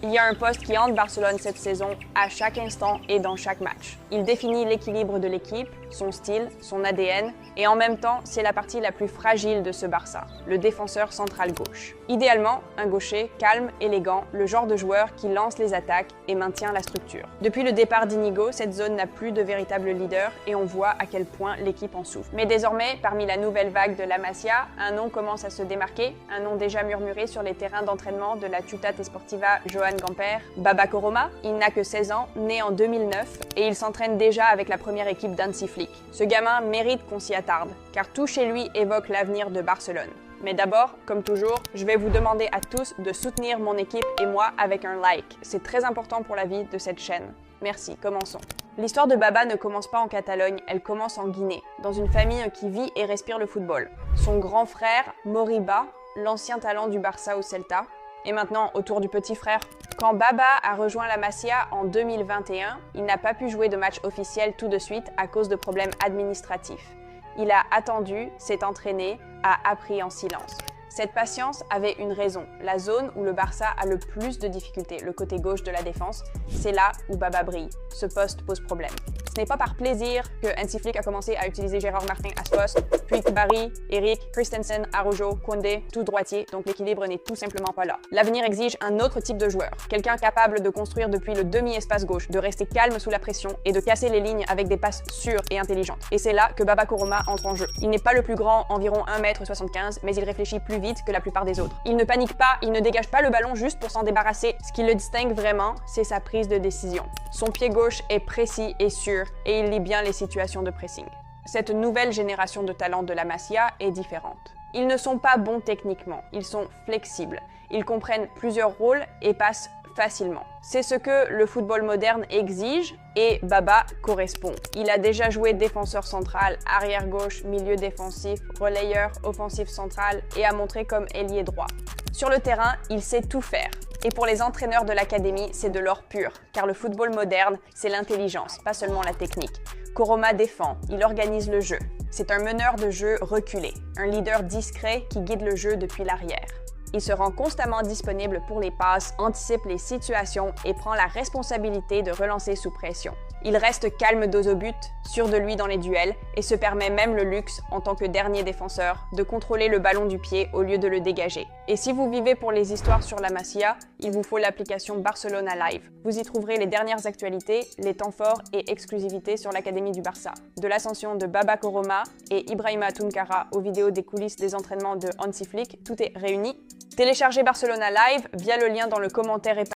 Il y a un poste qui hante Barcelone cette saison à chaque instant et dans chaque match. Il définit l'équilibre de l'équipe, son style, son ADN, et en même temps, c'est la partie la plus fragile de ce Barça, le défenseur central gauche. Idéalement, un gaucher calme, élégant, le genre de joueur qui lance les attaques et maintient la structure. Depuis le départ d'Inigo, cette zone n'a plus de véritable leader et on voit à quel point l'équipe en souffre. Mais désormais, parmi la nouvelle vague de la Masia, un nom commence à se démarquer, un nom déjà murmuré sur les terrains d'entraînement de la Ciutat Esportiva Joan Gamper, Baba Koroma. Il n'a que 16 ans, né en 2009, et il s'entraîne déjà avec la première équipe d'Hansi Flick. Ce gamin mérite qu'on s'y attarde, car tout chez lui évoque l'avenir de Barcelone. Mais d'abord, comme toujours, je vais vous demander à tous de soutenir mon équipe et moi avec un like. C'est très important pour la vie de cette chaîne. Merci, commençons. L'histoire de Baba ne commence pas en Catalogne, elle commence en Guinée, dans une famille qui vit et respire le football. Son grand frère, Moriba, l'ancien talent du Barça au Celta, et maintenant autour du petit frère. Quand Baba a rejoint la Masia en 2021, il n'a pas pu jouer de match officiel tout de suite à cause de problèmes administratifs. Il a attendu, s'est entraîné, a appris en silence. Cette patience avait une raison. La zone où le Barça a le plus de difficultés, le côté gauche de la défense, c'est là où Baba brille. Ce poste pose problème. Ce n'est pas par plaisir que Hansi Flick a commencé à utiliser Gérard Martin à ce poste, puis Barry, Eric, Christensen, Araujo, Koundé, tout droitier, donc l'équilibre n'est tout simplement pas là. L'avenir exige un autre type de joueur, quelqu'un capable de construire depuis le demi-espace gauche, de rester calme sous la pression et de casser les lignes avec des passes sûres et intelligentes. Et c'est là que Baba Koroma entre en jeu. Il n'est pas le plus grand, environ 1,75 m, mais il réfléchit plus vite que la plupart des autres. Il ne panique pas, il ne dégage pas le ballon juste pour s'en débarrasser. Ce qui le distingue vraiment, c'est sa prise de décision. Son pied gauche est précis et sûr, et il lit bien les situations de pressing. Cette nouvelle génération de talents de la Masia est différente. Ils ne sont pas bons techniquement, ils sont flexibles. Ils comprennent plusieurs rôles et passent facilement. C'est ce que le football moderne exige et Baba correspond. Il a déjà joué défenseur central, arrière gauche, milieu défensif, relayeur, offensif central et a montré comme ailier droit. Sur le terrain, il sait tout faire. Et pour les entraîneurs de l'académie, c'est de l'or pur, car le football moderne, c'est l'intelligence, pas seulement la technique. Koroma défend, il organise le jeu. C'est un meneur de jeu reculé, un leader discret qui guide le jeu depuis l'arrière. Il se rend constamment disponible pour les passes, anticipe les situations et prend la responsabilité de relancer sous pression. Il reste calme dos au but, sûr de lui dans les duels et se permet même le luxe, en tant que dernier défenseur, de contrôler le ballon du pied au lieu de le dégager. Et si vous vivez pour les histoires sur la Masia, il vous faut l'application Barcelona Live. Vous y trouverez les dernières actualités, les temps forts et exclusivités sur l'Académie du Barça. De l'ascension de Baba Koroma et Ibrahima Tunkara aux vidéos des coulisses des entraînements de Hansi Flick, tout est réuni. Téléchargez Barcelona Live via le lien dans le commentaire épinglé.